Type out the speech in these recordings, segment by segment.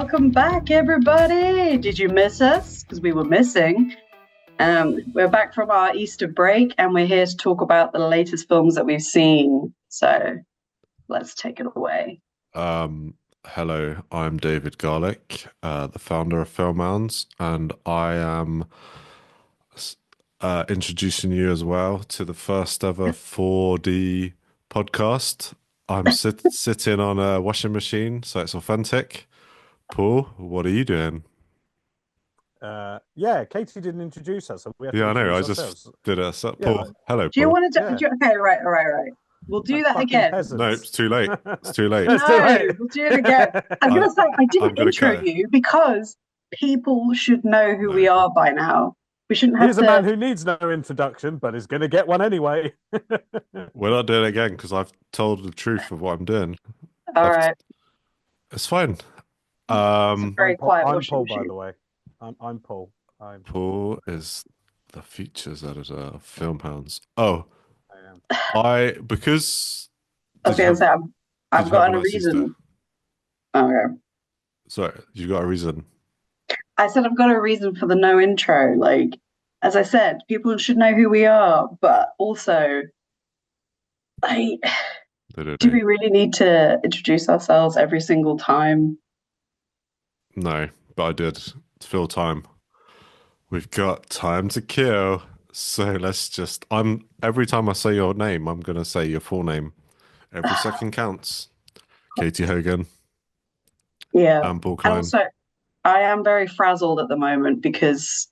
Welcome back, everybody. Did you miss us? Because we were missing. We're back from our Easter break, and we're here to talk about the latest films that we've seen. So let's take it away. Hello, I'm David Garlick, the founder of Filmhounds, and I am introducing you as well to the first ever 4D podcast. I'm sitting on a washing machine, so it's authentic. Paul, what are you doing? Yeah, Katie didn't introduce us, so we have to Yeah, I know. I introduce just ourselves. did a Paul. Hello, Do you Paul. want to? Yeah. Okay, right. We'll do that Fucking again. peasants. No, it's too late. It's too late. It's too No, late. we'll do it again. I'm going to say I I'm didn't gonna intro cut. you because people should know who No. we are by now. We shouldn't have He's to. a man who needs no introduction, but is going to get one anyway. We're not doing it again because I've told the truth of what I'm doing. All right. It's fine. It's a very quiet I'm washing Paul, by machine. the way. I'm Paul. Paul is the features editor of Filmhounds. Oh, I am. because I was going to say I've did you have got a a nice Easter? reason. Okay. Sorry, you got a reason. I said I've got a reason for the no intro. Like, as I said, people should know who we are, but also, They don't do know. we really need to introduce ourselves every single time? No, but I did to fill time. We've got time to kill, so let's just. Every time I say your name, I'm gonna say your full name. Every second counts. Katie Hogan Yeah. and Paul And Klein. also, I am very frazzled at the moment because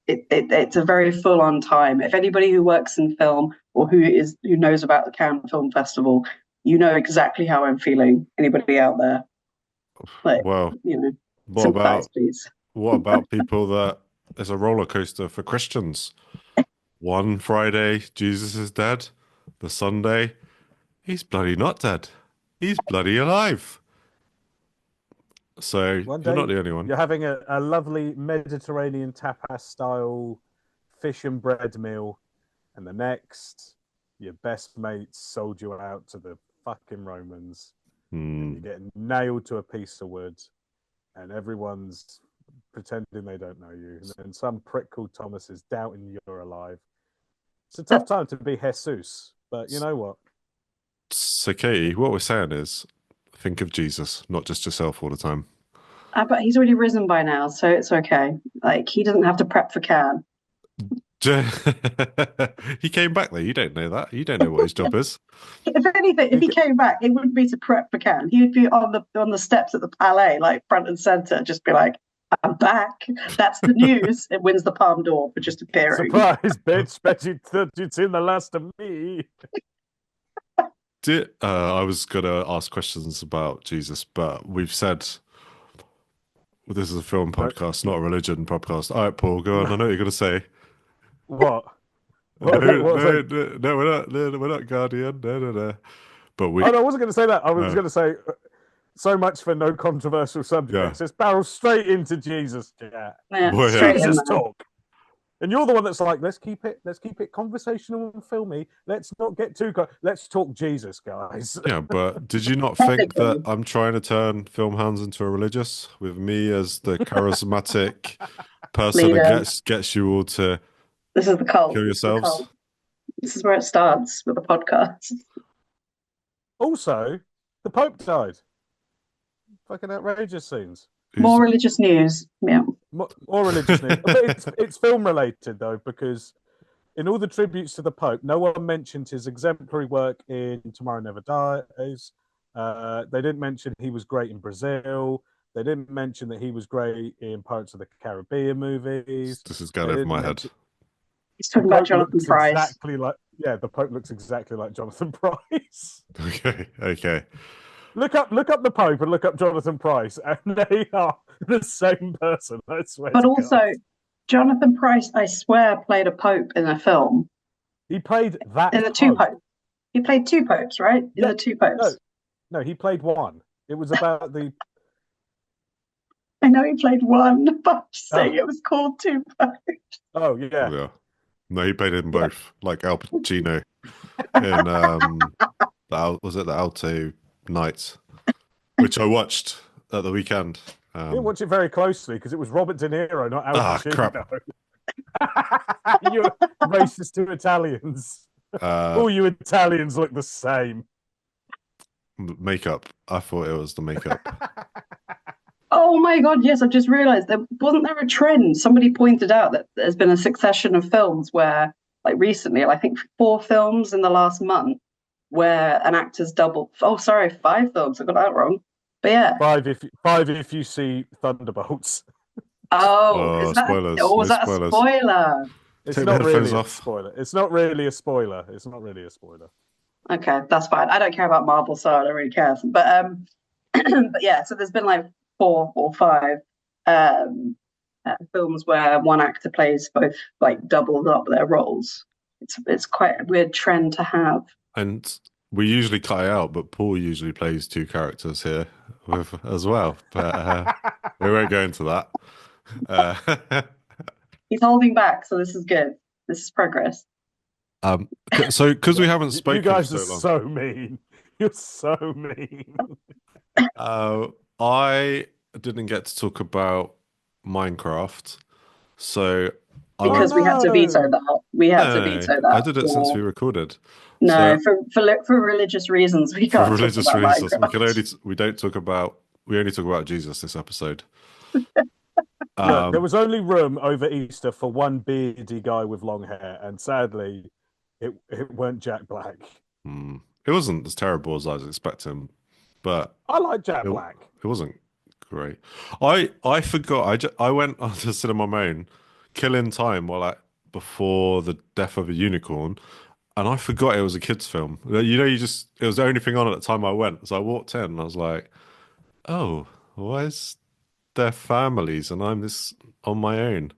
it's a very full-on time. If anybody who works in film or who knows about the Cannes Film Festival, you know exactly how I'm feeling. Anybody out there? Like, Well, what sympathize, about please. what about people that it's a roller coaster for Christians? One Friday, Jesus is dead. The Sunday, he's bloody not dead. He's bloody alive. So One you're day, not the only one. You're having a lovely Mediterranean tapas style fish and bread meal, and the next, your best mates sold you out to the fucking Romans, and you're getting nailed to a piece of wood, and everyone's pretending they don't know you, and then some prick called Thomas is doubting you're alive. It's a tough time to be Jesus, but you know what? So Katie, what we're saying is think of Jesus, not just yourself all the time. But he's already risen by now, so it's okay. Like, he doesn't have to prep for Cannes. He came back though. You don't know that. You don't know what his job is. If anything, if he came back, it wouldn't be to prep for Cannes. He would be on the steps at the Palais, like front and center, just be like, "I'm back. That's the news." It wins the Palme d'Or for just appearing. Surprise, bitch! Bet you thought you'd seen the last of me. I was gonna ask questions about Jesus, but we've said this is a film podcast, not a religion podcast. All right, Paul, go on. I know what you're gonna say. What? No, was I- we're not Guardian. No. But we. Oh no, I wasn't going to say that. I was No. going to say so much for no controversial subjects. Yeah. Let's barrel straight into Jesus chat. Yeah, Well, yeah. straight in Jesus there. talk. And you're the one that's like, let's keep it conversational and filmy. Let's not get too. Let's talk Jesus, guys. Yeah, but did you not think that Technically. I'm trying to turn Filmhounds into a religious with me as the charismatic person Leader. that gets you all to This is the cult. kill This is the yourselves? cult. This is where it starts with the podcast. Also, the Pope died. Fucking outrageous scenes. More religious news. Yeah. More religious news. But it's film related though, because in all the tributes to the Pope, no one mentioned his exemplary work in Tomorrow Never Dies. They didn't mention he was great in Brazil. They didn't mention that he was great in Pirates of the Caribbean movies. This is going over my head. He's talking about Jonathan Pryce. The Pope looks exactly like Jonathan Pryce. Okay. Look up the Pope and look up Jonathan Pryce, and they are the same person. I swear. But to also, God. Jonathan Pryce, I swear, played a pope in a film. He played that In the two Pope. popes. He played two popes, right? In Yeah. the two popes. No, he played one. It was about the. I know he played one, but I'm just saying it was called two popes. Oh yeah. Yeah. No, he played in both, like Al Pacino in was it the Alto Nights, which I watched at the weekend, I didn't watch it very closely because it was Robert De Niro, not Al Crap. Pacino. You're racist to Italians. All you Italians look the same. Makeup. I thought it was the makeup. Oh my God, yes, I've just realized wasn't there a trend? Somebody pointed out that there's been a succession of films where, like recently, I think 4 films in the last month where an actor's double. Oh, sorry, 5 films. I got that wrong. But yeah. 5 if you see Thunderbolts. Oh, is that, spoilers. or was No that spoilers. a spoiler? It's Take the not headphones really a off. spoiler. It's not really a spoiler. It's not really a spoiler. Okay, that's fine. I don't care about Marvel, so I don't really care. But but yeah, so there's been like 4 or 5 films where one actor plays both, like doubles up their roles. It's quite a weird trend to have. And we usually cut it out, but Paul usually plays 2 characters here as well. But we won't go into that. He's holding back, so this is good. This is progress. So because we haven't spoken You guys for are so long, so mean. You're so mean. I didn't get to talk about Minecraft, so Because we had to veto that. We had to veto that. I did it since we recorded. No, So, for religious reasons, we for can't. religious talk about reasons, we don't talk about. We only talk about Jesus this episode. Look, there was only room over Easter for one beardy guy with long hair, and sadly, it weren't Jack Black. It wasn't as terrible as I was expecting, but I like Jack Black. It wasn't great. I forgot. I went on to Cinema Moan, killing time before the death of a unicorn, and I forgot it was a kids' film. You know, it was the only thing on at the time I went. So I walked in and I was like, oh, why is there families and I'm this on my own?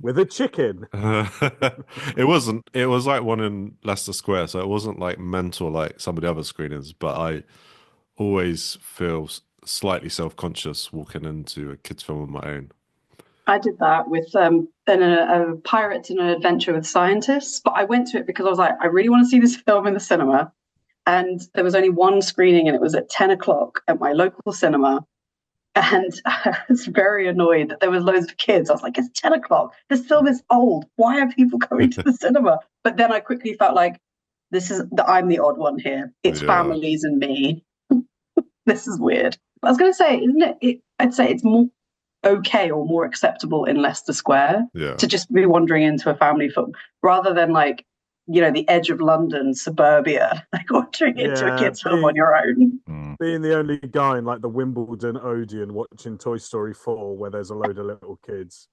With a chicken. It wasn't. It was like one in Leicester Square, so it wasn't like mental like some of the other screenings. But I always feel slightly self-conscious walking into a kids' film on my own. I did that with a Pirates in an Adventure with Scientists, but I went to it because I was like, I really want to see this film in the cinema. And there was only one screening, and it was at 10 o'clock at my local cinema. And I was very annoyed that there was loads of kids. I was like, it's 10 o'clock. This film is old. Why are people going to the cinema? But then I quickly felt like I'm the odd one here. It's families and me. This is weird. I was going to say, isn't it? I'd say it's more okay or more acceptable in Leicester Square to just be wandering into a family film rather than like, you know, the edge of London, suburbia, like wandering into a kids' film on your own. Being the only guy in like the Wimbledon Odeon watching Toy Story 4 where there's a load of little kids.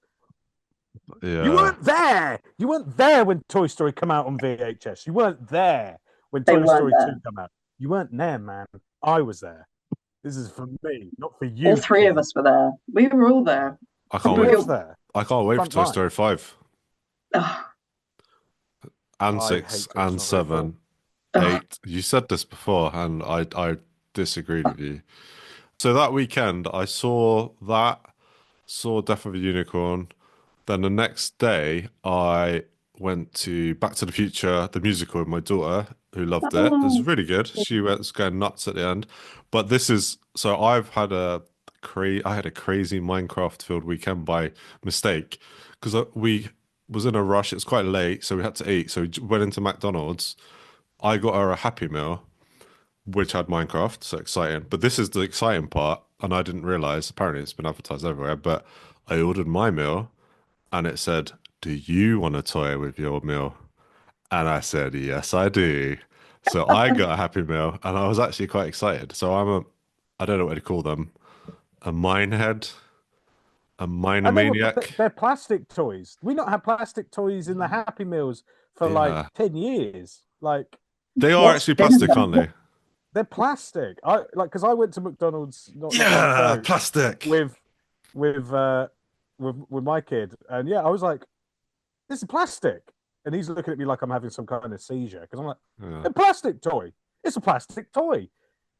Yeah. You weren't there. You weren't there when Toy Story came out on VHS. You weren't there when Toy Story 2 came out. You weren't there, man. I was there. This is for me, not for you. All 3 of us were there. We were all there. I can't wait. I can't wait for Toy Story 5. And 6 and 7, 8. You said this before, and I disagreed with you. So that weekend, I saw Death of a Unicorn. Then the next day, I went to Back to the Future, the musical, with my daughter, who loved it. It was really good. She was going nuts at the end. But I had a crazy Minecraft-filled weekend by mistake because we was in a rush. It was quite late, so we had to eat. So we went into McDonald's. I got her a Happy Meal, which had Minecraft. So exciting. But this is the exciting part, and I didn't realize. Apparently, it's been advertised everywhere. But I ordered my meal, and it said, "Do you want a toy with your meal?" And I said, "Yes, I do." So I got a Happy Meal, and I was actually quite excited. So I don't know what to call them, a minehead. A Minomaniac. They're plastic toys. We not had plastic toys in the Happy Meals for like 10 years. Like they are actually plastic, aren't they? They're plastic. Because I went to McDonald's. Plastic with my kid, and I was like, "This is plastic," and he's looking at me like I'm having some kind of seizure because I'm like, "A plastic toy. It's a plastic toy,"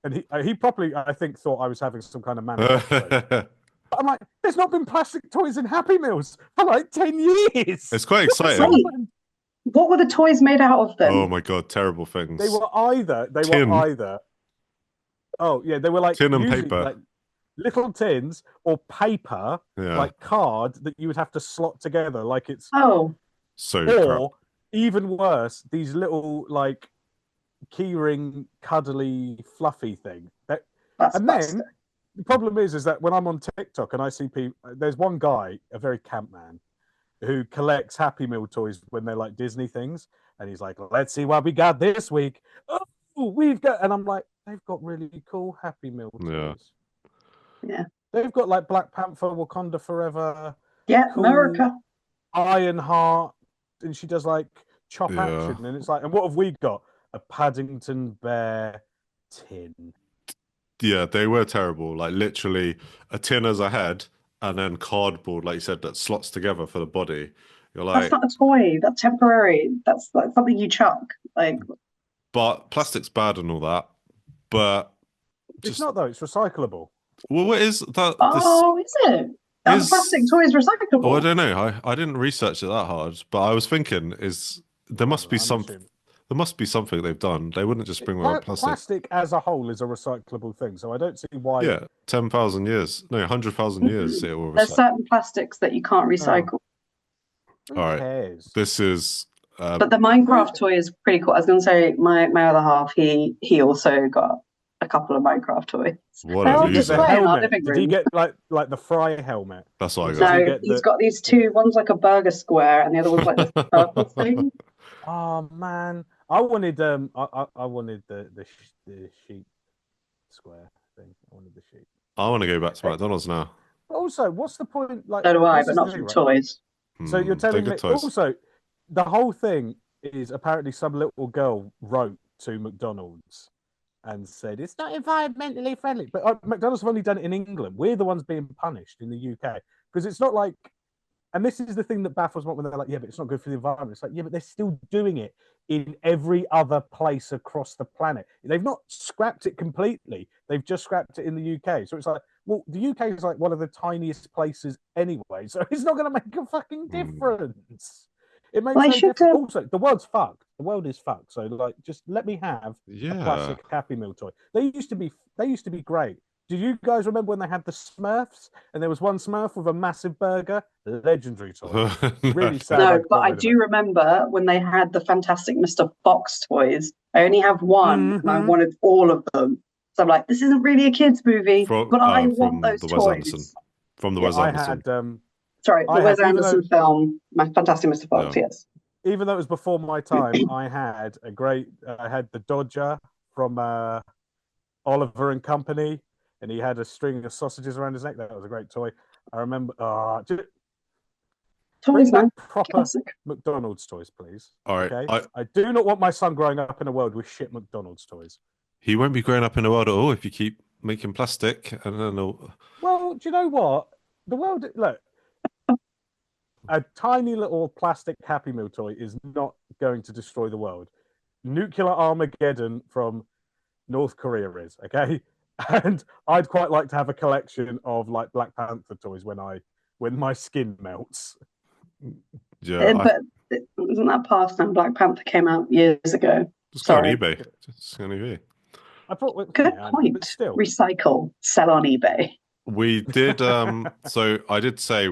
and he probably I think thought I was having some kind of manic. I'm like, there's not been plastic toys in Happy Meals for like 10 years. It's quite exciting. What were the toys made out of then? Oh my God, terrible things. They were either. Oh yeah, they were like tin and paper. little tins or paper, Yeah. like card that you would have to slot together, like it's, Oh, So crap. or even worse, these little like keyring, cuddly, fluffy thing. that's And plastic. then the problem is that when I'm on TikTok and I see people, there's one guy, a very camp man, who collects Happy Meal toys when they're like Disney things, and he's like, "Let's see what we got this week." Oh, we've got, and I'm like, they've got really cool Happy Meal toys. Yeah. They've got like Black Panther, Wakanda Forever, Yeah, cool America. Ironheart, and she does like chop Yeah. action, and it's like, and what have we got? A Paddington Bear tin. Yeah, they were terrible. Like literally a tin as a head and then cardboard, like you said, that slots together for the body. You're That's like, not a toy. That's temporary. That's like something you chuck. Like, but plastic's bad and all that. But It's just not though; it's recyclable. well, what is that? oh, is it? Are the is- plastic toys recyclable? Oh, I don't know. I didn't research it that hard, but I was thinking there must be I'm some assuming. there must be something they've done. They wouldn't just bring around plastic. Plastic as a whole is a recyclable thing, so I don't see why. Yeah, 10,000 years. No, 100,000 years it will There's recycle. certain plastics that you can't recycle. Who All right. cares? This is But the Minecraft toy is pretty cool. I was going to say my other half, he also got a couple of Minecraft toys. what They're a on Did he get the loser. display in our helmet? living Did he room. get like the Fry helmet? That's what I Does got. he No, get he's the- got these two. One's like a burger square, and the other one's like this purple thing. Oh man, I wanted I wanted the sheep square thing. I wanted the sheep. I want to go back to McDonald's now. Also, what's the point? Like, So do I, this but is not the for thing, right? toys. So you're They're telling me good toys. also the whole thing is apparently some little girl wrote to McDonald's and said it's not environmentally friendly. But McDonald's have only done it in England. We're the ones being punished in the UK because it's not like. And this is the thing that baffles me when they're like, yeah, but it's not good for the environment. It's like, yeah, but they're still doing it in every other place across the planet. They've not scrapped it completely. They've just scrapped it in the UK. So it's like, well, the UK is like one of the tiniest places anyway. So it's not going to make a fucking difference. It makes Well, they no should difference. do- Also, the world's fucked. The world is fucked. So like, just let me have a Yeah. plastic Happy Meal toy. They used to be great. Do you guys remember when they had the Smurfs and there was one Smurf with a massive burger? Legendary toy. Really sad. No, got but I rid of do it. remember when they had the Fantastic Mr. Fox toys. I only have one, and I Mhm. wanted all of them. So I'm like, this isn't really a kids' movie, but I from want those the Wes toys. Anderson. From the Yeah, Wes I Anderson. had Sorry, I the Wes had- even Anderson film, my Fantastic Mr. Fox. Yeah. Yes. even though it was before my time, I had the Dodger from Oliver and Company, and he had a string of sausages around his neck. That was a great toy. I remember. Bring Toys, man. back proper Classic. McDonald's toys, please. All right. Okay. I do not want my son growing up in a world with shit McDonald's toys. He won't be growing up in the world at all if you keep making plastic. And then Well, do you know what? The world, look, a tiny little plastic Happy Meal toy is not going to destroy the world. Nuclear Armageddon from North Korea is, okay? And I'd quite like to have a collection of like Black Panther toys when my skin melts. yeah, But isn't that past now? Black Panther came out years ago. just go on sorry. eBay. Just go on eBay. I thought, Good yeah, point. but still, Recycle, sell on eBay. We did so I did say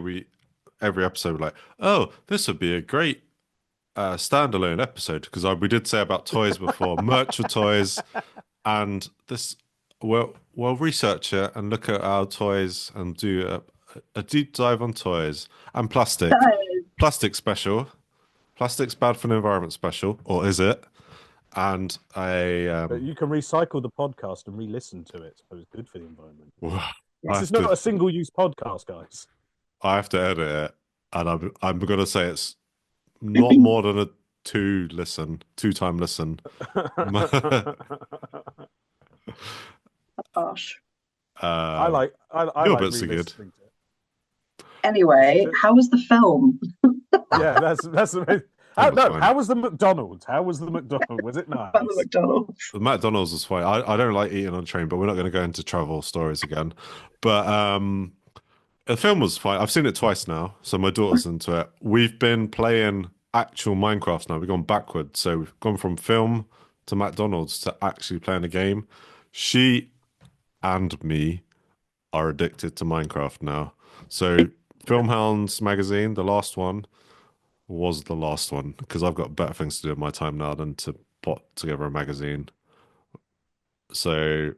every episode like, oh, this would be a great standalone episode because we did say about toys before, merch for toys, and this we'll research it and look at our toys and do a deep dive on toys and plastic. Plastic special. Plastic's bad for the environment special, or is it? And but you can recycle the podcast and re-listen to it, so it's good for the environment. I This is have not to- a single-use podcast, guys. I have to edit it, and I'm gonna say it's not more than a two-time listen. Gosh. I like your like bits are good. re-listening to it. Anyway, how was the film? Yeah, that's amazing. That was fine. How was the McDonald's? How was the McDonald's? Was it nice? About the McDonald's. The McDonald's was fine. I don't like eating on train, but we're not going to go into travel stories again. But the film was fine. I've seen it twice now, so my daughter's into it. We've been playing actual Minecraft now. We've gone backwards, so we've gone from film to McDonald's to actually playing a game. She and me are addicted to Minecraft now. So Filmhounds magazine, the last one, was the last one because I've got better things to do with my time now than to put together a magazine. So yeah,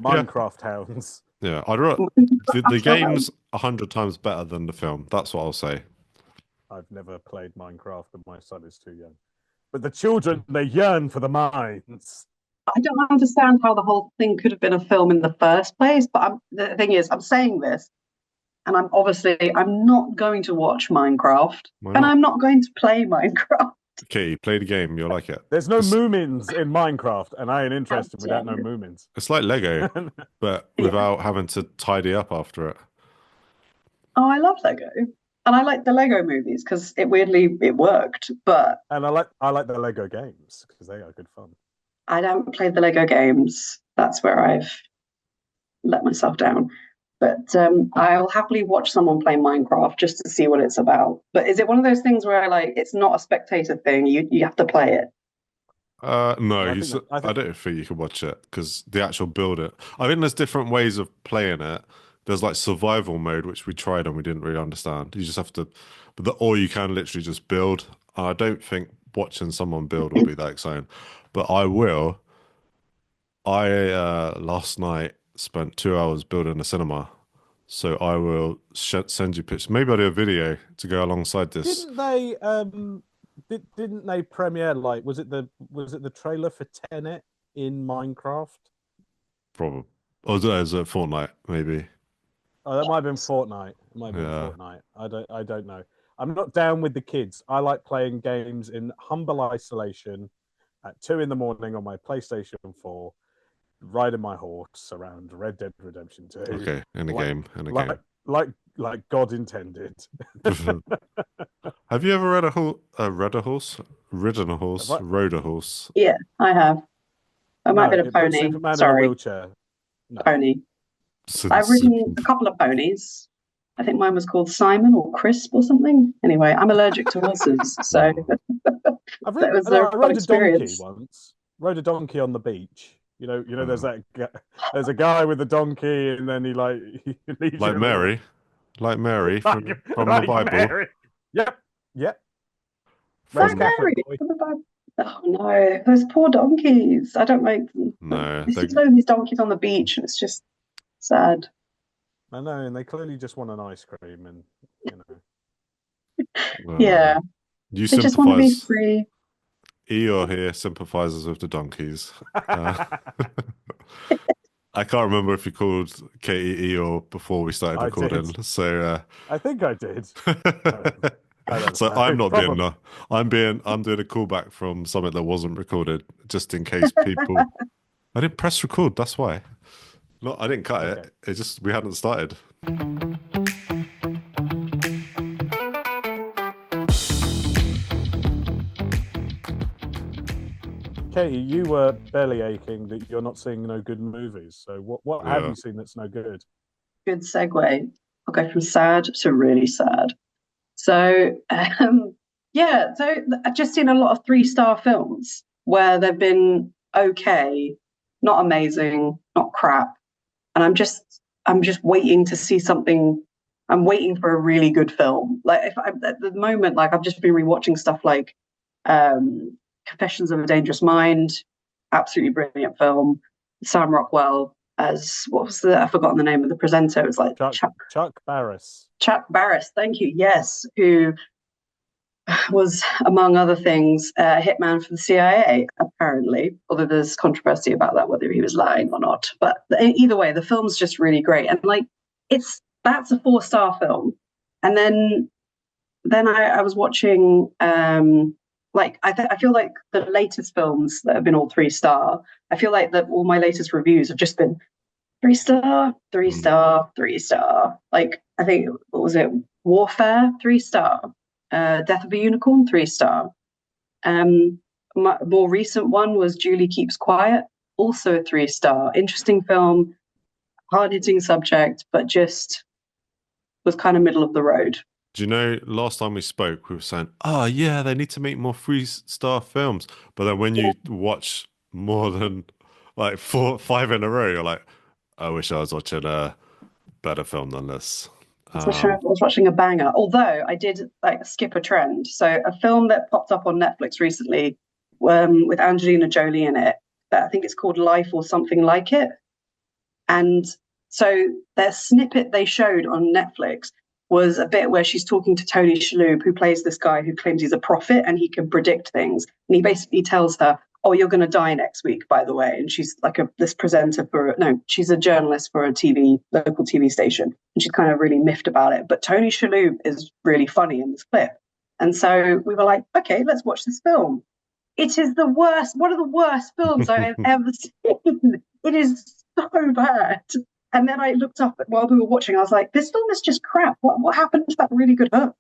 Minecraft hounds. yeah, the game's 100 times better than the film. That's what I'll say. I've never played Minecraft, and my son is too young. But the children, they yearn for the mines. I don't understand how the whole thing could have been a film in the first place. But the thing is, I'm saying this, and I'm not going to watch Minecraft, Why and not? I'm not going to play Minecraft. Okay, you play the game, you'll like it. There's no It's, Moomins in Minecraft, and I ain't interested without no Moomins. it's like Lego, but Yeah. without having to tidy up after it. Oh, I love Lego, and I like the Lego movies because it worked. But And I like the Lego games because they are good fun. I don't play the Lego games. That's where I've let myself down. But I'll happily watch someone play Minecraft just to see what it's about. But is it one of those things where it's not a spectator thing? You have to play it. No, I you think I don't think you can watch it because the actual build it. I think there's different ways of playing it. There's like survival mode, which we tried and we didn't really understand. You just have to, or you can literally just build. I don't think watching someone build will be that exciting, but I will. I last night spent 2 hours building a cinema, so I will send you pictures. Maybe I'll do a video to go alongside this. Didn't they premiere was it the trailer for Tenet in Minecraft? Probably, or is it Fortnite? Maybe. Oh, that might have been Fortnite. It might have been Yeah. Fortnite. I don't know. I'm not down with the kids. I like playing games in humble isolation at 2 a.m. on my PlayStation 4, riding my horse around Red Dead Redemption 2. Okay, in a Like- game, Like God intended. Have you ever read ridden a horse, Have I? rode a horse? Yeah, I have. I might have been a it puts pony. Superman in a Sorry, wheelchair. No. pony. I've ridden a couple of ponies. I think mine was called Simon or Crisp or something. Anyway, I'm allergic to horses, so I've that was I a rode fun a donkey experience. once. Rode a donkey on the beach. There's there's a guy with a donkey, and then he leaves Like you Mary, like Mary from the like Bible. Mary. Yep. Like Raised Mary. Catholic boy. Oh no, those poor donkeys. I don't like them. No, You see loads of these donkeys on the beach, and it's just sad. I know, and they clearly just want an ice cream, and Yeah, You they just want to be sympathise. free. Eeyore here sympathises with the donkeys. I can't remember if you called Katie Eeyore before we started I recording. did. So I think I did. I don't so know. I'm not being Probably. I'm doing a callback from something that wasn't recorded just in case people I didn't press record, that's why. No, I didn't cut Okay. it. It just we hadn't started. Katie, you were belly aching that you're not seeing no good movies. So what have Yeah. you seen that's no good? Good segue. I'll go from sad to really sad. So, so I've just seen a lot of 3-star films where they've been okay, not amazing, not crap, and I'm just waiting to see something. I'm waiting for a really good film. Like if I, at the moment, like I've just been rewatching stuff like Confessions of a Dangerous Mind, absolutely brilliant film. Sam Rockwell as I've forgotten the name of the presenter. It was like Chuck Barris. Chuck Barris, thank you. Yes, who was, among other things, a hitman for the CIA, apparently. Although there's controversy about that, whether he was lying or not. But either way, the film's just really great, and that's a 4-star film. And then I was watching. I feel like the latest films that have been all 3-star. I feel like that all my latest reviews have just been 3-star, 3-star, 3-star. Like I think what was it? Warfare, 3-star. Death of a Unicorn, 3-star. More recent one was Julie Keeps Quiet, also a 3-star. Interesting film, hard-hitting subject, but just was kind of middle of the road. Do you know, last time we spoke, we were saying, oh, yeah, they need to make more 3-star films. But then when you watch more than like 4, 5 in a row, you're like, I wish I was watching better film than this. I was watching a banger. Although I did like skip a trend. So a film that popped up on Netflix recently, with Angelina Jolie in it. I think it's called Life or something like it. And so their snippet they showed on Netflix was a bit where she's talking to Tony Shalhoub, who plays this guy who claims he's a prophet and he can predict things. And he basically tells her, "Oh, you're going to die next week, by the way." And she's like this presenter she's a journalist for a local TV station. And she's kind of really miffed about it. But Tony Shalhoub is really funny in this clip. And so we were like, okay, let's watch this film. It is one of the worst films I have ever seen. It is so bad. And then I looked up while we were watching, I was like, this film is just crap. What happened to that really good hook?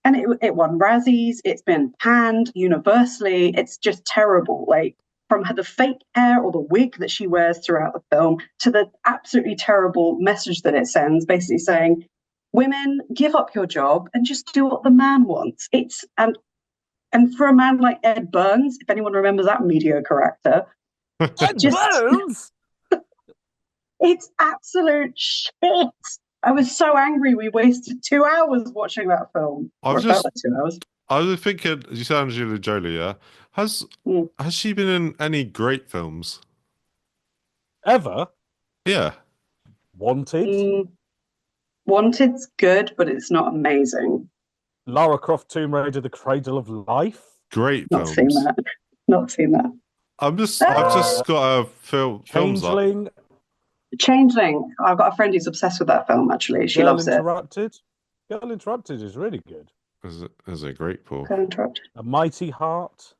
And it won Razzies. It's been panned universally. It's just terrible. Like from the fake hair or the wig that she wears throughout the film to the absolutely terrible message that it sends, basically saying, women, give up your job and just do what the man wants. And for a man like Ed Burns, if anyone remembers that mediocre actor, Burns? It's absolute shit. I was so angry we wasted 2 hours watching that film. I was 2 hours. I was thinking, you said Angelina Jolie, yeah? Has she been in any great films? Ever? Yeah. Wanted? Wanted's good, but it's not amazing. Lara Croft, Tomb Raider, The Cradle of Life? Great Not films. seen that. Not seen that. I've just got a films up. Changeling. I've got a friend who's obsessed with that film, actually. She loves it. Girl Interrupted is really good. Is it great, Paul? Girl Interrupted. A Mighty Heart.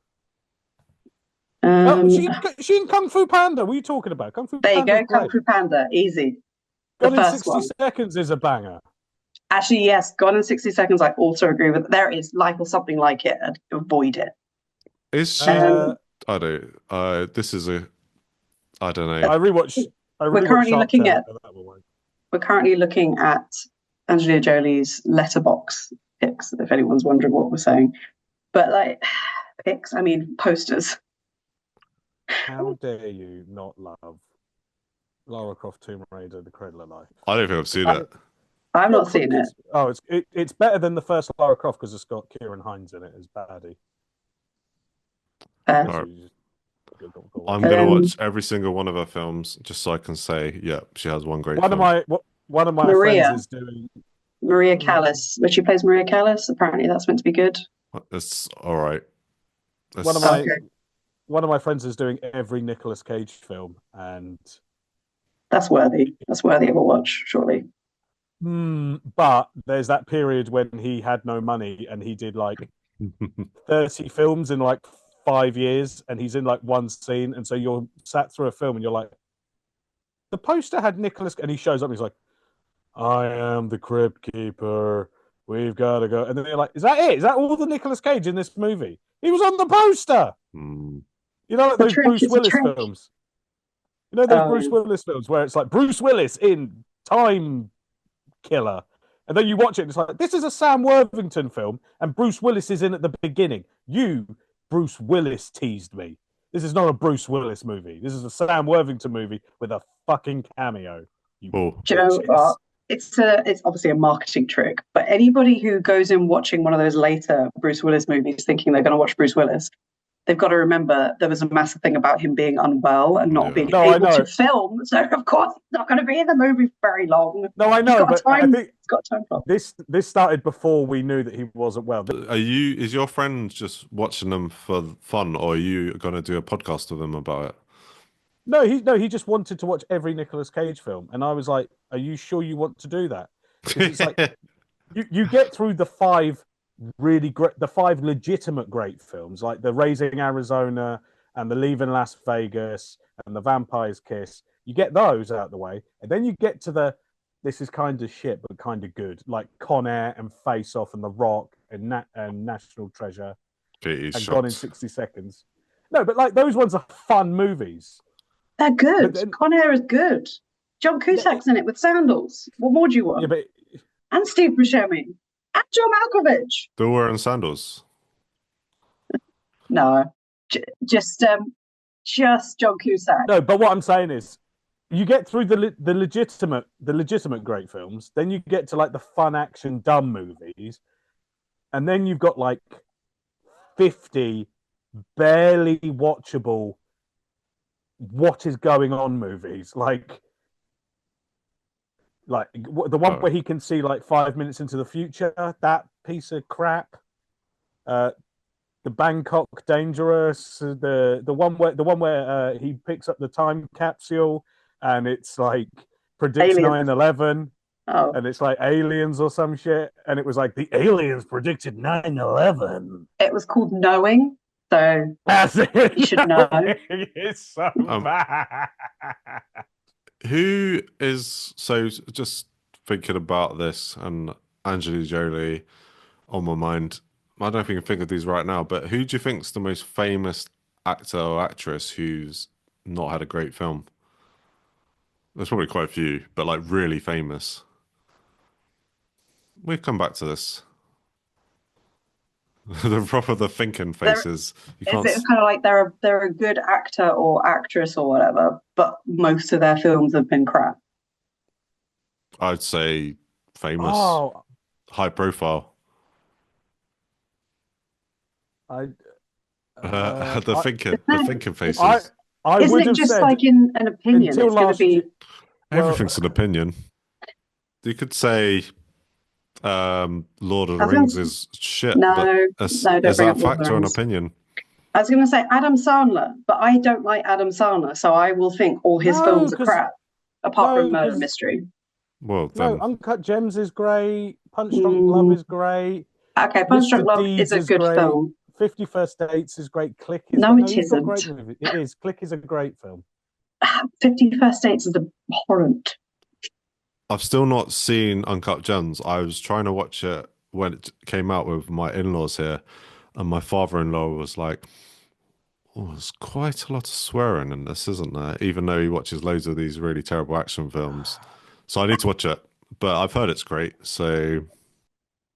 She in Kung Fu Panda. What are you talking about? Kung Fu there Panda. You go, Kung Fu Panda. Easy. Gone in 60 Seconds is a banger. Actually, yes. Gone in 60 Seconds, I also agree with. There is Life or something like it. And avoid it. Is she... I don't... this is a... I don't know. We're currently looking at Angelina Jolie's letterbox pics, if anyone's wondering what we're saying. But like pics, I mean posters. How dare you not love Lara Croft, Tomb Raider, The Cradle of Life? I don't think I've seen it. I've not seen it. Oh, it's better than the first Lara Croft because it's got Kieran Hines in it as baddie. I'm going to watch every single one of her films just so I can say, yeah, she has one great film. One of my friends is doing... Maria Callas, where she plays Maria Callas. Apparently that's meant to be good. It's all right. One of my friends is doing every Nicolas Cage film, and... That's worthy. That's worthy of a watch, surely. But there's that period when he had no money and he did like 30 films in like 5 years, and he's in like one scene, and so you're sat through a film and you're like, the poster had Nicholas, and he shows up and he's like, I am the Crypt Keeper, we've got to go, and then you're like, is that it? Is that all the Nicolas Cage in this movie? He was on the poster. You know, like those Bruce Willis films. You know those Bruce Willis films where it's like Bruce Willis in Time Killer, and then you watch it and it's like, this is a Sam Worthington film and Bruce Willis is in at the beginning. Bruce Willis teased me. This is not a Bruce Willis movie. This is a Sam Worthington movie with a fucking cameo. Do you know what? It's obviously a marketing trick, but anybody who goes in watching one of those later Bruce Willis movies thinking they're going to watch Bruce Willis, they've got to remember there was a massive thing about him being unwell and not being able to film. So of course he's not going to be in the movie for very long. No, I know, but I think he's got time for this started before we knew that he wasn't well. Is your friend just watching them for fun, or are you going to do a podcast with him about it? No, he just wanted to watch every Nicolas Cage film, and I was like, "Are you sure you want to do that?" It's like you get through the 5 legitimate great films, like the Raising Arizona and the Leaving Las Vegas and the Vampire's Kiss. You get those out of the way, and then you get to this is kind of shit but kind of good, like Con Air and Face Off and The Rock and National Treasure and Gone in 60 Seconds. No, but like those ones are fun movies. They're good. Con Air is good. John Cusack's in it with sandals. What more do you want? Yeah, and Steve Buscemi. And John Malkovich. They're wearing sandals. No, just John Cusack. No, but what I'm saying is, you get through the legitimate great films, then you get to like the fun action dumb movies, and then you've got like 50 barely watchable what is going on movies, like the one where he can see like 5 minutes into the future, that piece of crap. The Bangkok Dangerous, the one where he picks up the time capsule and it's like predicts Aliens. 9/11, Oh, and it's like aliens or some shit, and it was like the aliens predicted 9/11. it was called Knowing. So That's it. you should know. It's so bad. Who is just thinking about this and Angelina Jolie on my mind. I don't know if you can think of these right now, but who do you think's the most famous actor or actress who's not had a great film? There's probably quite a few, but like really famous. We'll come back to this. The thinking faces. You can't. It's kind of like they're a good actor or actress or whatever, but most of their films have been crap. I'd say famous, Oh, high profile. The thinking faces. I Isn't would it have just said like in an opinion? until It's going to last be year- Everything's an opinion. You could say Lord of the I was Rings gonna- is shit, No, but no, don't is bring that up Lord of the factor an Rings. opinion? I was going to say Adam Sandler, but I don't like Adam Sandler, so I will think all his No, films are 'cause- crap, apart no, from Murder 'cause- Mystery. Well, No, then Uncut Gems is great. Punch Drunk Love is great. Okay, Punch Mr. Drunk Love Deeds is a is good great. film. 50 First Dates is great. Click is No, it he's got isn't. great movies. It is. Click is a great film. 50 First Dates is abhorrent. I've still not seen Uncut Gems. I was trying to watch it when it came out with my in-laws here, and my father-in-law was like, "Oh, there's quite a lot of swearing in this, isn't there?" Even though he watches loads of these really terrible action films. So I need to watch it, but I've heard it's great. So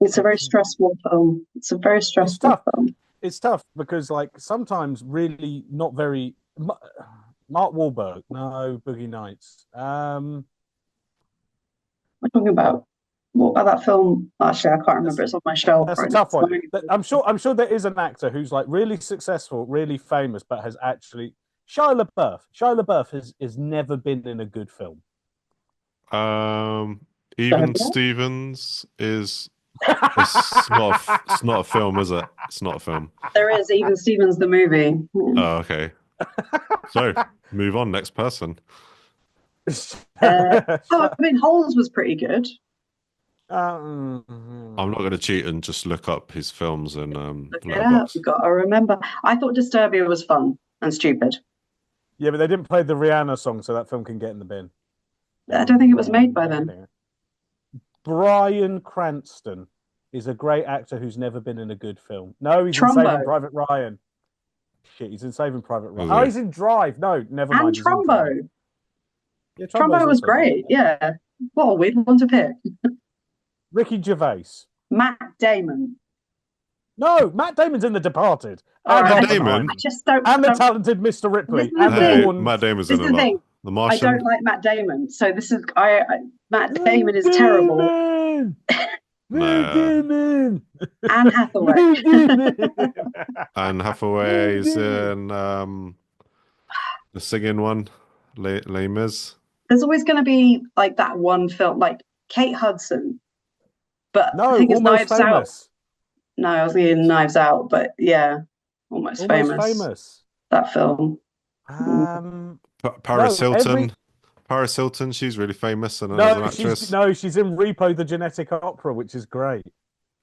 It's a very stressful film. It's a very stressful tough. film. It's tough because, like, sometimes really not very. Mark Wahlberg, no, Boogie Nights. We're talking about what about that film? Actually, I can't remember. It's on my shelf. That's right a tough now. one. I'm sure there is an actor who's like really successful, really famous, but has actually Shia LaBeouf. Shia LaBeouf has never been in a good film. Even Stevens is it's not a film, is it? It's not a film. There is Even Stevens the movie. Oh, okay. So move on. Next person. I mean, Holes was pretty good. I'm not going to cheat and just look up his films and Look it up. You've got to remember. I thought Disturbia was fun and stupid. Yeah, but they didn't play the Rihanna song, so that film can get in the bin. I don't think it was made by then. Bryan Cranston is a great actor who's never been in a good film. No, he's in Trumbo. Saving Private Ryan. Shit, he's in Saving Private Ryan. Was Oh, he? he's in Drive. No, never mind. And he's in Trumbo. Drive. Yeah, Trumbo was great. Yeah. What a weird one to pick. Ricky Gervais. Matt Damon. No, Matt Damon's in The Departed. All And right, Matt Damon? I just don't. And the talented Mr. Ripley. This is the And thing. Bourne. Matt Damon's This in is a the lot. thing. The I Martian. don't like Matt Damon, so this is Matt Damon is terrible. Matt Damon. Anne Hathaway. Matt Damon. And Hathaway's in the singing one, Les Mis. There's always going to be like that one film, like Kate Hudson. But No, I think it's Almost Knives Out. Famous. No, I was thinking Knives Out, but yeah, Almost Almost Famous. Famous. That film. Paris No, Hilton. Paris Hilton, she's really famous and as an actress. she's in Repo the Genetic Opera, which is great.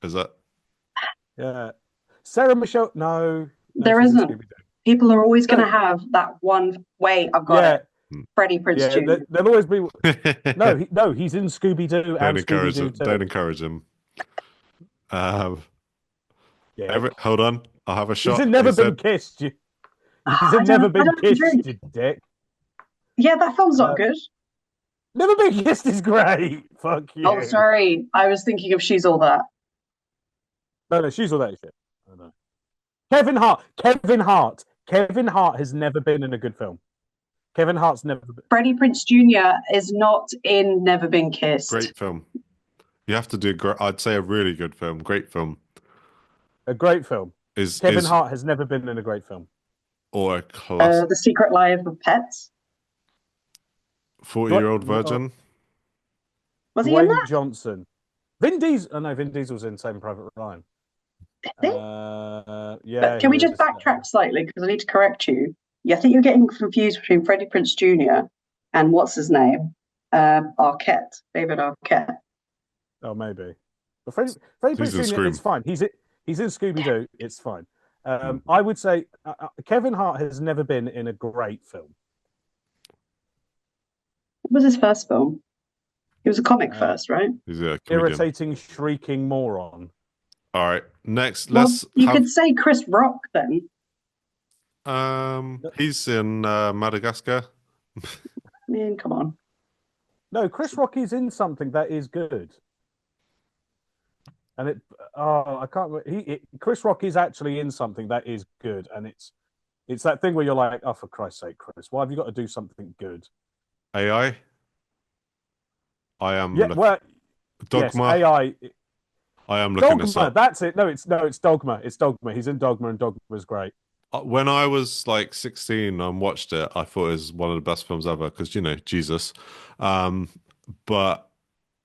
Is it? Yeah. Sarah Michelle, no There she's in isn't. Scooby-Doo. People are always going to No. have that one. Wait, I've got Yeah, it. Freddie Prinze yeah. Jr. There'll always be no. He's in Scooby-Doo Don't and encourage Scooby-Doo him. too. Don't encourage him. Yeah. Hold on. I'll have a shot. He's in Never He Been said- Kissed. He's I in Never don't- I Been don't Kissed, agree. you dick. Yeah, that film's not good. Never Been Kissed is great. Fuck you. Oh, sorry. I was thinking of She's All That. No, she's all that shit. I know. Kevin Hart has never been in a good film. Kevin Hart's never. Freddie Prinze Jr. is not in Never Been Kissed. Great film. You have to do. I'd say a really good film. Great film. A great film. Is Kevin Hart has never been in a great film. Or a classic. The Secret Life of Pets. 40-Year-Old Virgin. Was he in Dwayne that? Johnson. Vin Diesel. Oh no, Vin Diesel's in Saving Private Ryan. Yeah. But can we just backtrack slightly because I need to correct you? Yeah, I think you're getting confused between Freddie Prinze Jr. and what's his name, Arquette, David Arquette. Oh, maybe. But Freddie Prinze Jr. It's fine. He's in Scooby Doo. It's fine. I would say Kevin Hart has never been in a great film. What was his first film? He was a comic first, right? He's a irritating, shrieking moron. All right, next, you could say Chris Rock then. He's in Madagascar. I mean, come on. No, Chris Rock is in something that is good. And I can't. Chris Rock is actually in something that is good, and it's that thing where you're like, oh, for Christ's sake, Chris, why have you got to do something good? AI. I am. Yeah, well, Dogma. Yes, AI. I am looking this up. That's it. No, it's Dogma. It's Dogma. He's in Dogma, and Dogma's great. When I was like 16 and watched it, I thought it was one of the best films ever because Jesus. But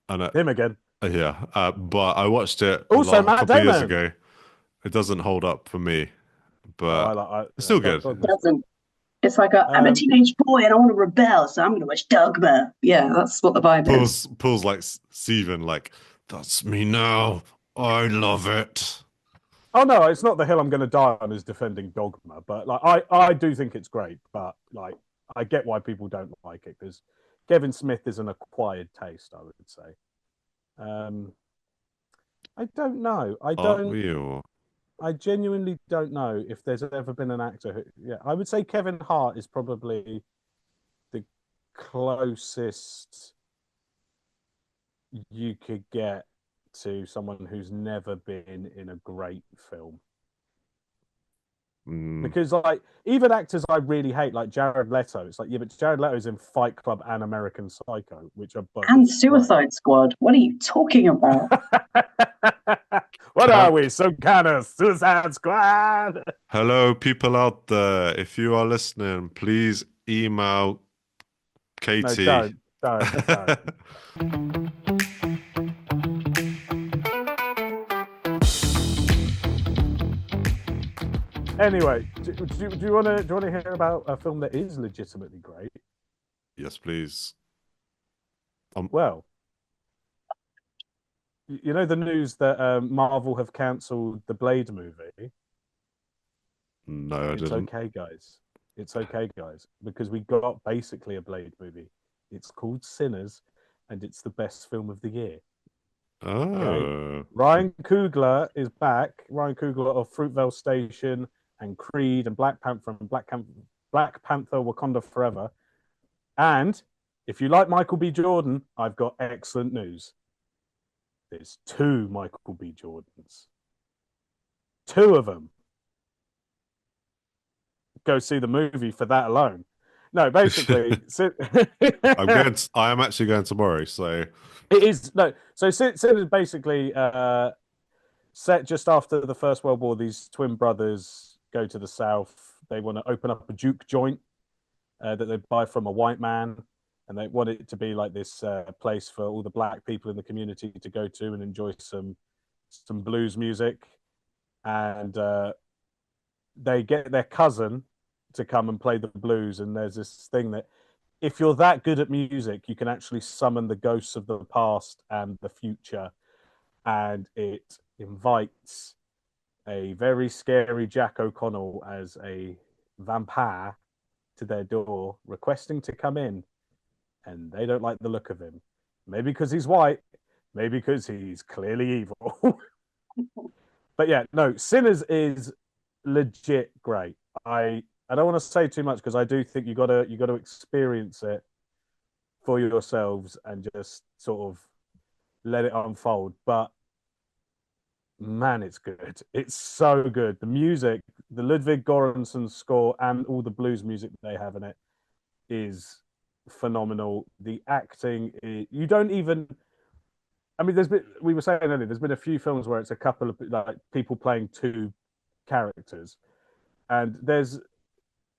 him again. Yeah, but I watched it also a couple of years ago. It doesn't hold up for me, but it's still good. It doesn't. It's like I'm a teenage boy and I want to rebel, so I'm going to watch Dogma. Yeah, that's what the vibe is. Paul's like Steven, like, that's me now. I love it. Oh no, it's not the hill I'm going to die on is defending Dogma, but like I do think it's great, but like I get why people don't like it because Kevin Smith is an acquired taste, I would say. I don't know. I genuinely don't know if there's ever been an actor who, I would say Kevin Hart is probably the closest you could get to someone who's never been in a great film. Because like even actors I really hate, like Jared Leto, it's like, yeah, but Jared Leto's in Fight Club and American Psycho, which are both and Suicide Squad. What are you talking about? What are we? Some kind of Suicide Squad? Hello, people out there. If you are listening, please email Katie. No, don't. Anyway, do you want to hear about a film that is legitimately great? Yes, please. Well, you know the news that Marvel have cancelled the Blade movie? No, I didn't. It's okay, guys, because we got basically a Blade movie. It's called Sinners, and it's the best film of the year. Oh. Okay? Ryan Coogler is back. Ryan Coogler of Fruitvale Station and Creed and Black Panther Wakanda Forever. And if you like Michael B. Jordan, I've got excellent news. There's 2 Michael B. Jordans. 2 of them. Go see the movie for that alone. No, basically, I am actually going tomorrow, so it is no. So Sin is basically set just after the First World War. These twin brothers go to the south. They want to open up a juke joint that they buy from a white man, and they want it to be like this place for all the black people in the community to go to and enjoy some blues music. And they get their cousin to come and play the blues. And there's this thing that if you're that good at music, you can actually summon the ghosts of the past and the future. And it invites a very scary Jack O'Connell as a vampire to their door, requesting to come in. And they don't like the look of him. Maybe because he's white, maybe because he's clearly evil. But yeah, no, Sinners is legit great. I don't want to say too much because I do think you gotta experience it for yourselves and just sort of let it unfold. But man, it's good. It's so good. The music, the Ludwig Göransson score, and all the blues music they have in it. is phenomenal. The acting, you don't even. I mean, we were saying earlier, there's been a few films where it's a couple of like people playing two characters, and there's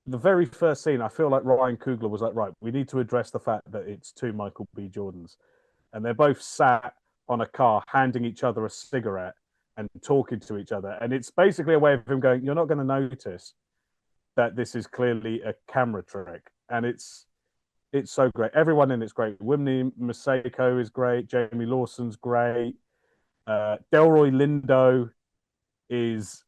the very first scene. I feel like Ryan Coogler was like, right, we need to address the fact that it's two Michael B. Jordans, and they're both sat on a car, handing each other a cigarette and talking to each other, and it's basically a way of him going, "You're not going to notice that this is clearly a camera trick," and it's so great. Everyone in it's great. Wimney Masako is great. Jamie Lawson's great. Delroy Lindo is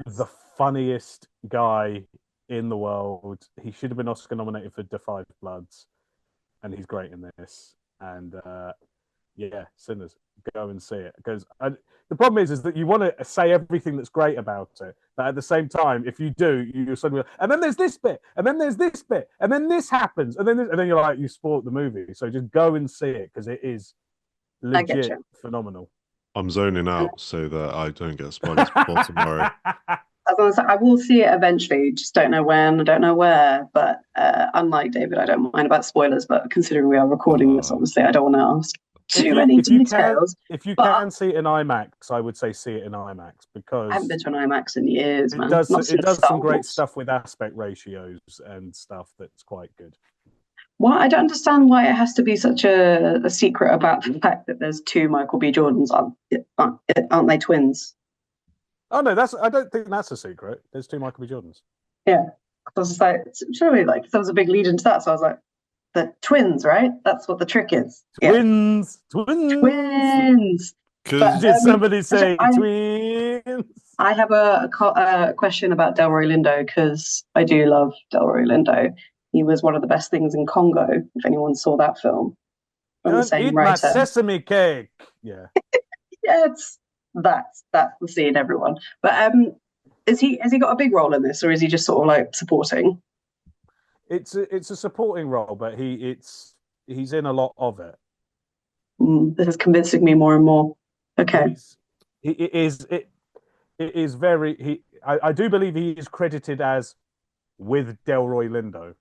the funniest guy in the world. He should have been Oscar nominated for Da 5 Bloods, and he's great in this. And yeah, Sinners, go and see it. Because the problem is that you want to say everything that's great about it, but at the same time, if you do, you suddenly, and then there's this bit, and then there's this bit, and then this happens, and then you're like, you spoiled the movie. So just go and see it because it is legit phenomenal. I'm zoning out so that I don't get spoilers before tomorrow. I will see it eventually, just don't know when, I don't know where. But unlike David, I don't mind about spoilers. But considering we are recording this, obviously, I don't want to ask too many details. If you can see it in IMAX, I would say see it in IMAX because I haven't been to an IMAX in years, man. It does some great stuff with aspect ratios and stuff that's quite good. Well, I don't understand why it has to be such a secret about the fact that there's two Michael B. Jordans. Aren't they twins? Oh no, I don't think that's a secret. There's two Michael B. Jordans. Yeah, I was just like, surely, like there was a big lead into that. So I was like, the twins, right? That's what the trick is. Twins, yeah. Twins. But, did somebody say twins? I have a question about Delroy Lindo because I do love Delroy Lindo. He was one of the best things in Congo. If anyone saw that film, from the same writer. My sesame cake. Yeah. Yeah, that's the scene, everyone. But has he got a big role in this, or is he just sort of like supporting? It's a supporting role, but he's in a lot of it. This is convincing me more and more. Okay. It is very. I do believe he is credited as with Delroy Lindo.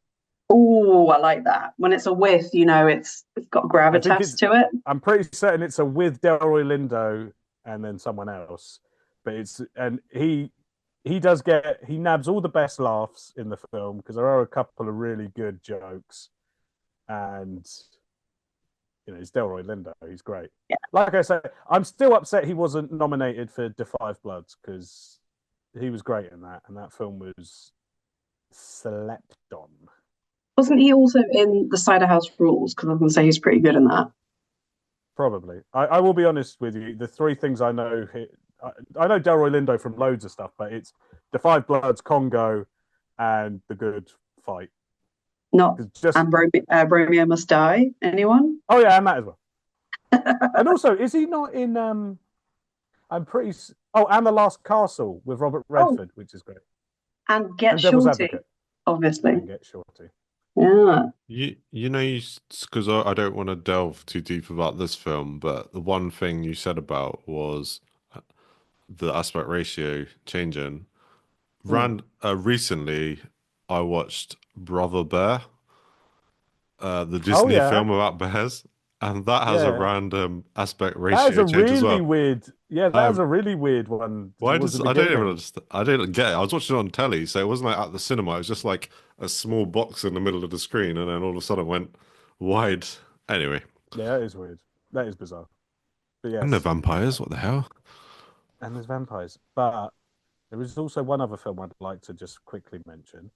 Oh, I like that. When it's a with, it's got gravitas to it. I'm pretty certain it's a with Delroy Lindo and then someone else. But he nabs all the best laughs in the film because there are a couple of really good jokes. And it's Delroy Lindo. He's great. Yeah. Like I said, I'm still upset he wasn't nominated for Da 5 Bloods because he was great in that, and that film was slept on. Wasn't he also in The Cider House Rules? Because I was going to say he's pretty good in that. Probably. I will be honest with you. The three things I know, I know Delroy Lindo from loads of stuff, but it's Da 5 Bloods, Congo, and The Good Fight. And Romeo Must Die. Anyone? Oh yeah, and that as well. And also, is he not in? I'm pretty. Oh, and The Last Castle with Robert Redford, which is great. And Get Shorty, obviously. And Get Shorty. Yeah. Because I don't want to delve too deep about this film, but the one thing you said about was the aspect ratio changing. Recently, I watched Brother Bear, the Disney film about bears, and that has a random aspect ratio change as well. Weird. Yeah, that was a really weird one. I don't even understand. I didn't get it. I was watching it on telly, so it wasn't like at the cinema. It was just like a small box in the middle of the screen, and then all of a sudden it went wide. Anyway. Yeah, that is weird. That is bizarre. But yes. And the vampires. What the hell? And there's vampires. But there is also one other film I'd like to just quickly mention.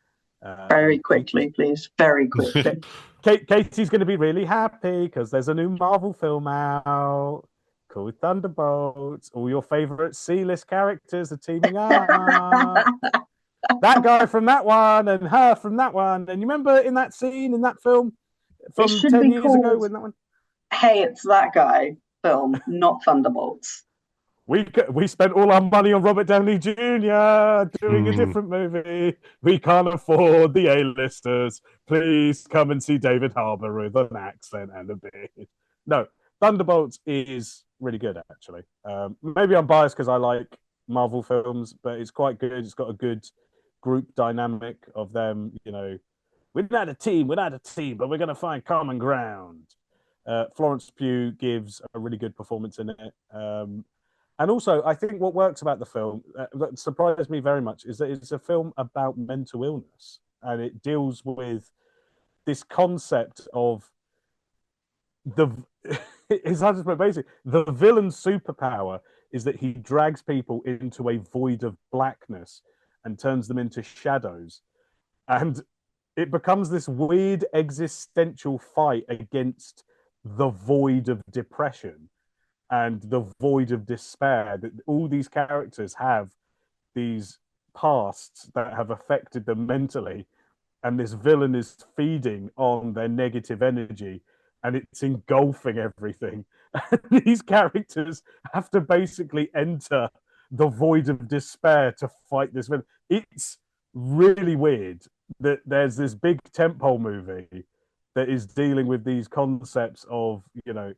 Very quickly, please. Very quickly. Katie's going to be really happy because there's a new Marvel film out called Thunderbolts. All your favorite C-list characters are teaming up. That guy from that one and her from that one. And you remember in that scene in that film from 10 years ago when that one? Hey, it's that guy film, not Thunderbolts. We spent all our money on Robert Downey Jr. doing a different movie. We can't afford the A-listers. Please come and see David Harbour with an accent and a beard. No, Thunderbolts is really good, actually. Maybe I'm biased because I like Marvel films, but it's quite good. It's got a good group dynamic of them, we're not a team, but we're going to find common ground. Florence Pugh gives a really good performance in it. And also, I think what works about the film that surprised me very much is that it's a film about mental illness, and it deals with this concept of the it's hard to put basically the villain's superpower is that he drags people into a void of blackness and turns them into shadows, and it becomes this weird existential fight against the void of depression and the void of despair that all these characters have these pasts that have affected them mentally, and this villain is feeding on their negative energy and it's engulfing everything. And these characters have to basically enter the void of despair to fight this villain. It's really weird that there's this big tentpole movie that is dealing with these concepts of, you know,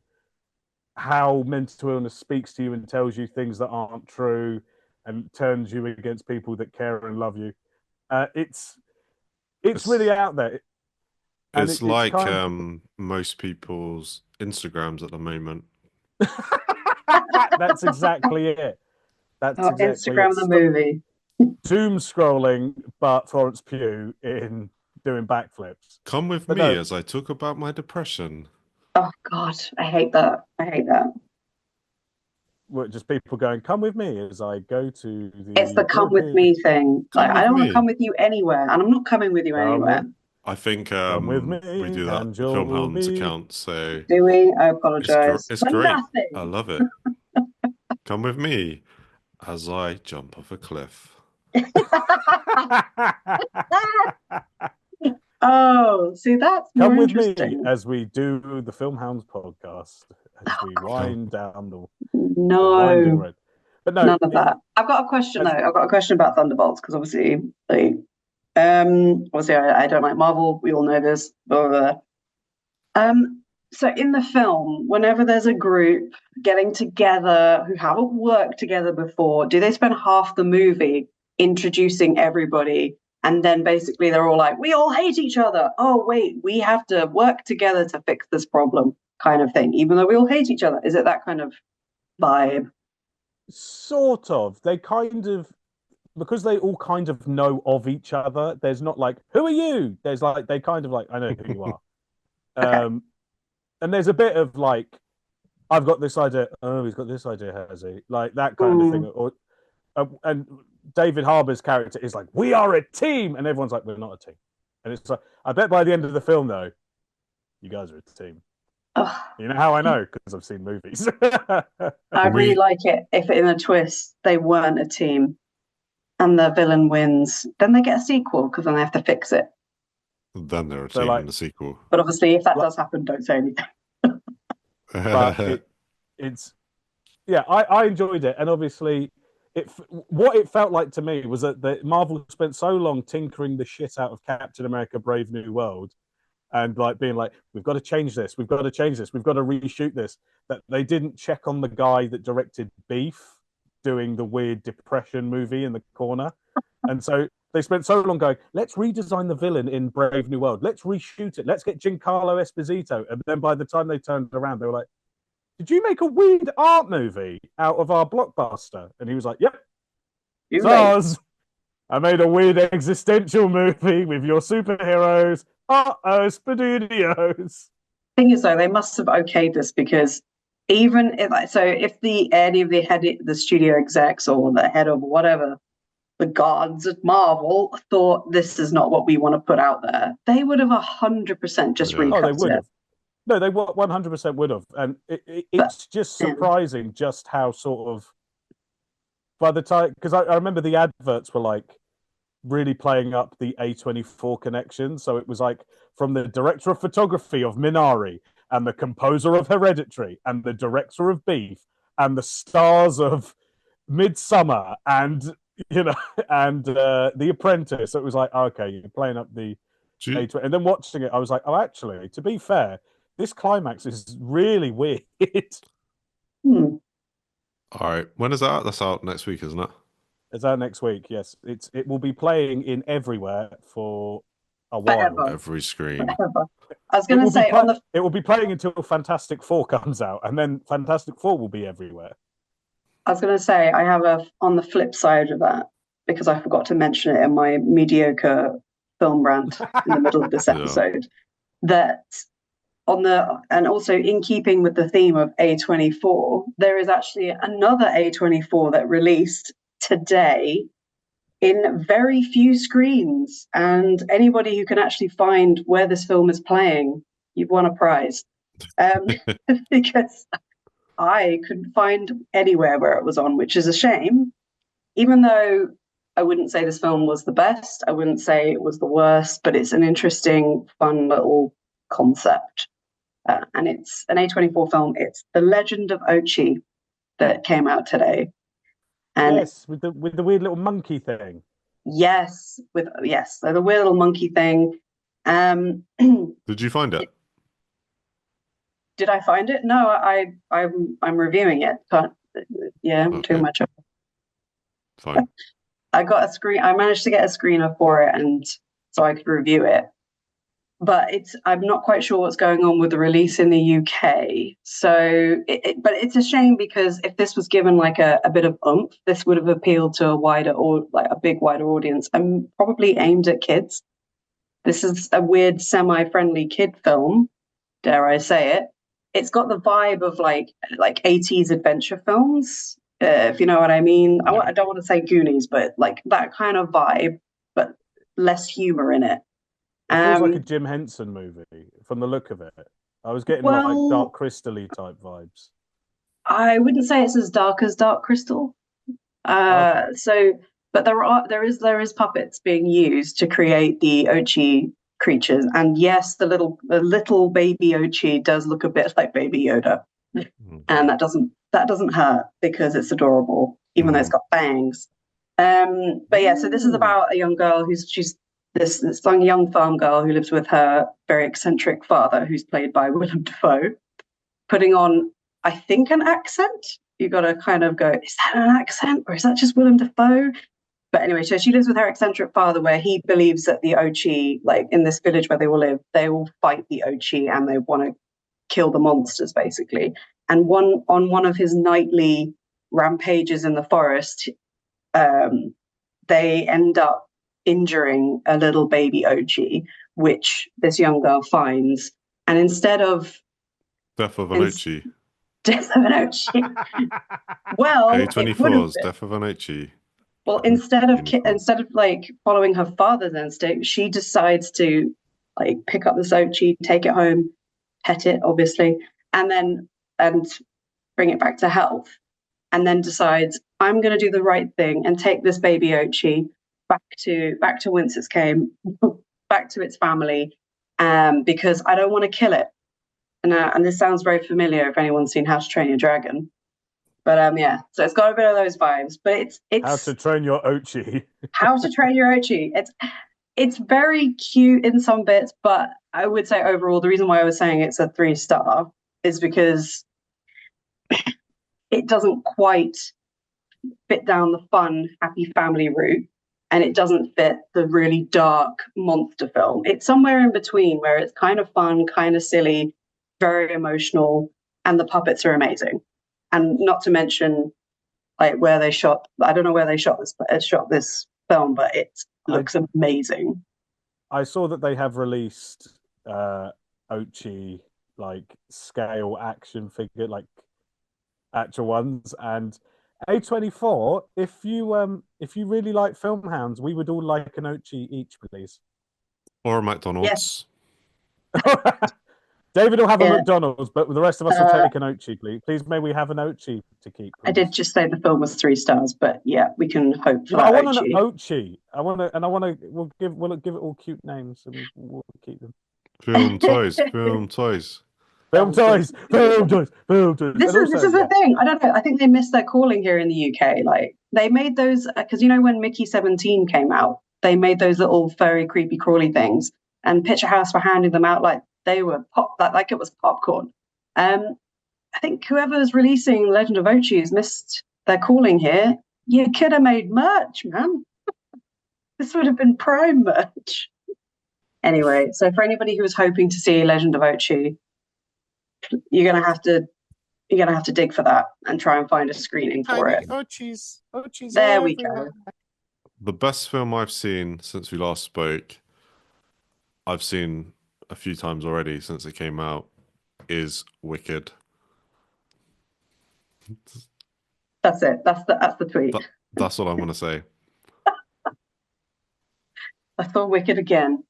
how mental illness speaks to you and tells you things that aren't true and turns you against people that care and love you. It's really out there. And It's like kind of... most people's Instagrams at the moment. That's exactly it. That's exactly Instagram it. the movie. Doom scrolling, but Florence Pugh in doing backflips. Come with me as I talk about my depression. Oh God, I hate that. I hate that. Just people going, come with me as I go to the... It's the come with me thing. Like, I don't want to come with you anywhere, and I'm not coming with you anywhere. I think come with me, we do that Filmhounds account, so... Do we? I apologise. It's great. Nothing. I love it. Come with me as I jump off a cliff. Oh, see, that's come more with me as we do the Filmhounds podcast, as we wind down the winding road. But no, none of that. I've got a question though. I've got a question about Thunderbolts because obviously, I don't like Marvel. We all know this. Blah, blah, blah. So in the film, whenever there's a group getting together who haven't worked together before, do they spend half the movie introducing everybody? And then basically they're all like, we all hate each other. Oh, wait, we have to work together to fix this problem kind of thing, even though we all hate each other. Is it that kind of vibe? Sort of. They kind of, because they all kind of know of each other, there's not like, who are you? There's like, they kind of like, I know who you are. Okay. And there's a bit of like, I've got this idea. Oh, he's got this idea, has he? Like that kind of thing. Or and David Harbour's character is like, we are a team. And everyone's like, we're not a team. And it's like, I bet by the end of the film, though, you guys are a team. You know how I know? Because I've seen movies. I'd really like it if in a twist they weren't a team and the villain wins. Then they get a sequel because then they have to fix it. Then they're a team in the sequel. But obviously, if that does happen, don't say anything. But it's... Yeah, I enjoyed it. And obviously... what it felt like to me was that Marvel spent so long tinkering the shit out of Captain America Brave New World and like being like, we've got to change this, we've got to reshoot this, that they didn't check on the guy that directed Beef doing the weird depression movie in the corner. And so they spent so long going, let's redesign the villain in Brave New World, let's reshoot it, let's get Giancarlo Esposito. And then by the time they turned around, they were like, did you make a weird art movie out of our blockbuster? And he was like, yep. Stars. I made a weird existential movie with your superheroes. Spadudios. Thing is, though, they must have okayed this because even if, if any of the studio execs or the head of whatever, the gods at Marvel thought this is not what we want to put out there, they would have 100% just recut they would it. have. No, they 100% would have. And it's just surprising just how sort of, by the time, because I remember the adverts were like really playing up the A24 connection. So it was like from the director of photography of Minari and the composer of Hereditary and the director of Beef and the stars of Midsummer and, you know, and The Apprentice. So it was like, okay, you're playing up the A24. And then watching it, I was like, oh, actually, to be fair, this climax is really weird. All right. When is that out? That's out next week, isn't it? It's out next week, yes. It will be playing in everywhere for A while. Forever. Every screen. Forever. I was going to say it will be playing until Fantastic Four comes out, and then Fantastic Four will be everywhere. I was going to say I have on the flip side of that, because I forgot to mention it in my mediocre film rant in the middle of this episode, that and also in keeping with the theme of A24, there is actually another A24 that released today in very few screens, and anybody who can actually find where this film is playing, you've won a prize. Because I couldn't find anywhere where it was on, which is a shame, even though I wouldn't say this film was the best, I wouldn't say it was the worst, but it's an interesting, fun little concept. And it's an A24 film. It's The Legend of Ochi that came out today. And yes, with the weird little monkey thing. Yes, so the weird little monkey thing. Did you find it? Did I find it? No, I'm reviewing it. Too much. Fine. I got a screen. I managed to get a screener for it, and so I could review it. But I'm not quite sure what's going on with the release in the UK. So, but it's a shame, because if this was given like a bit of oomph, this would have appealed to a wider audience, and probably aimed at kids. This is a weird, semi-friendly kid film, dare I say it. It's got the vibe of like 80s adventure films, if you know what I mean. I don't want to say Goonies, but like that kind of vibe, but less humor in it. It feels like a Jim Henson movie from the look of it. I was getting like Dark Crystal-y type vibes. I wouldn't say it's as dark as Dark Crystal. Okay. So, but there is puppets being used to create the Ochi creatures, and yes, the little baby Ochi does look a bit like Baby Yoda, and that doesn't hurt because it's adorable, even though it's got fangs. But yeah, so this is about a young girl she's this young farm girl who lives with her very eccentric father, who's played by Willem Dafoe, putting on, I think, an accent. You got to kind of go, is that an accent or is that just Willem Dafoe? But anyway, so she lives with her eccentric father, where he believes that the Ochi, like in this village where they will live, they will fight the Ochi and they want to kill the monsters, basically. And on one of his nightly rampages in the forest, they end up injuring a little baby Ochi, which this young girl finds. And instead of Death of an Ochi. Death of an Ochi. Well, A24's Death of an Ochi. Well, instead of like following her father's instinct, she decides to like pick up this Ochi, take it home, pet it, obviously, and bring it back to health. And then decides, I'm going to do the right thing and take this baby Ochi back to whence it came, back to its family, because I don't want to kill it. And this sounds very familiar if anyone's seen How to Train Your Dragon. But yeah, so it's got a bit of those vibes. But it's How to Train Your Ochi. How to Train Your Ochi. It's very cute in some bits, but I would say overall the reason why I was saying it's a 3-star is because it doesn't quite fit down the fun, happy family route. And it doesn't fit the really dark monster film. It's somewhere in between, where it's kind of fun, kind of silly, very emotional, and the puppets are amazing. And not to mention, like where they shot. I don't know where they shot this film, but it looks amazing. I saw that they have released Ochi like scale action figure, like actual ones, and A24, if you really like film hounds, we would all like an Ochi each, please. Or a McDonald's. Yes. David will have a McDonald's, but the rest of us will take an Ochi, please. Please, may we have an Ochi to keep? Please? I did just say the film was 3 stars, but yeah, we can hope for I that want Ochi. an Ochi. We'll give it all cute names and we'll keep them. Film toys. Film toys. Film toys. Film toys. Film toys. This is the thing. I don't know. I think they missed their calling here in the UK. Like they made those because when Mickey 17 came out, they made those little furry, creepy, crawly things, and Picture House were handing them out like they were like it was popcorn. I think whoever was releasing Legend of Ochi has missed their calling here. You could have made merch, man. This would have been prime merch. Anyway, so for anybody who was hoping to see Legend of Ochi, you're gonna have to dig for that and try and find a screening for it. Ochis There we everywhere. go. The best film I've seen since we last spoke, I've seen a few times already since it came out, is Wicked. That's it. That's the tweet. That's all I'm gonna say. I saw Wicked again.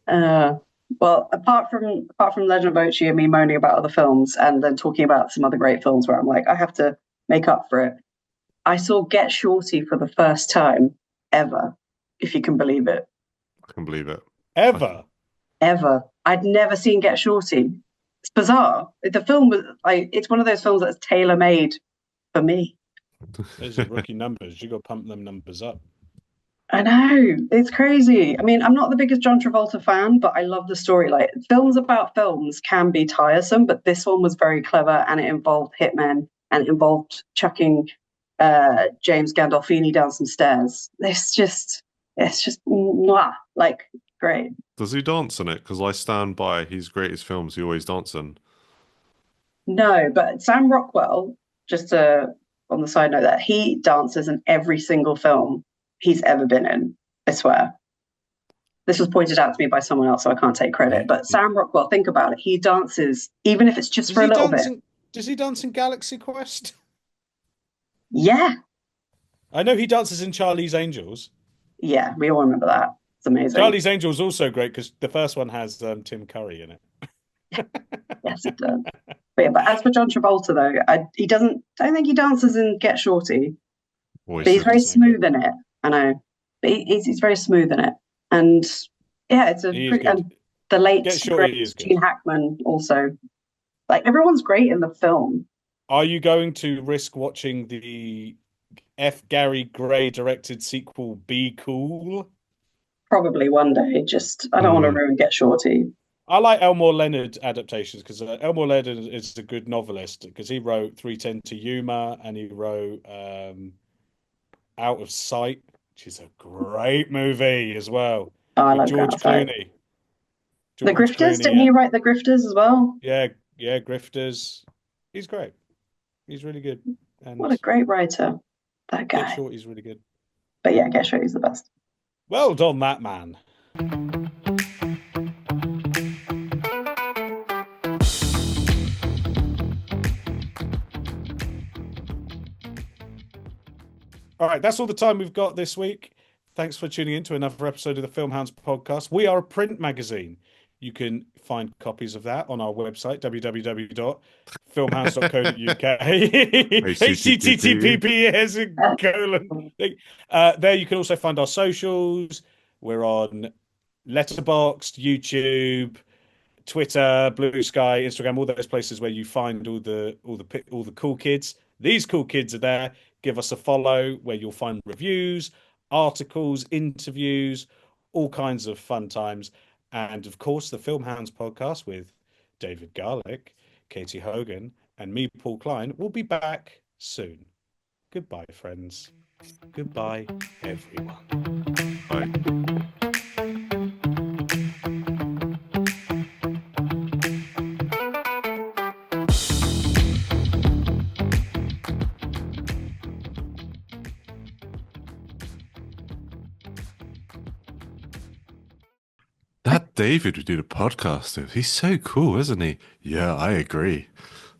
Well, apart from Legend of Ochi and me moaning about other films and then talking about some other great films where I'm like, I have to make up for it. I saw Get Shorty for the first time ever, if you can believe it. I can believe it. Ever. I'd never seen Get Shorty. It's bizarre. The film was it's one of those films that's tailor-made for me. Those are rookie numbers. You got to pump them numbers up. I know, it's crazy. I mean, I'm not the biggest John Travolta fan, but I love the story. Like, films about films can be tiresome, but this one was very clever, and it involved hitmen, and it involved chucking James Gandolfini down some stairs. It's just mwah, like, great. Does he dance in it? Because I stand by his greatest films he always dance in. No, but Sam Rockwell, just on the side note, that he dances in every single film he's ever been in, I swear. This was pointed out to me by someone else, so I can't take credit. But Sam Rockwell, think about it. He dances, even if it's just for a little bit. Does he dance in Galaxy Quest? Yeah. I know he dances in Charlie's Angels. Yeah, we all remember that. It's amazing. Charlie's Angels is also great because the first one has Tim Curry in it. Yes, it does. But as for John Travolta, though, I don't think he dances in Get Shorty. But he's very smooth in it. I know, but he's very smooth in it, and yeah, it's and the late great Gene Hackman also. Like, everyone's great in the film. Are you going to risk watching the F. Gary Gray directed sequel, Be Cool? Probably one day. I don't want to ruin Get Shorty. I like Elmore Leonard adaptations because Elmore Leonard is a good novelist because he wrote 3:10 to Yuma and he wrote Out of Sight, which is a great movie as well. I love George Clooney. The Grifters? Didn't he write The Grifters as well? Yeah, Grifters. He's great. He's really good. And what a great writer, that guy. Get Shorty's really good. But yeah, Get Shorty's the best. Well done, that man. All right, that's all the time we've got this week. Thanks for tuning in to another episode of the Film Hounds podcast. We are a print magazine. You can find copies of that on our website, www.filmhounds.co.uk. HTTPS : there you can also find our socials. We're on Letterboxd, YouTube, Twitter, Blue Sky, Instagram, all those places where you find all the cool kids. These cool kids are there. Give us a follow where you'll find reviews, articles, interviews, all kinds of fun times. And of course, the Film Hounds podcast with David Garlick, Katie Hogan, and me, Paul Klein, will be back soon. Goodbye, friends. Goodbye, everyone. Bye. That David we did a podcast with, he's so cool, isn't he? Yeah, I agree.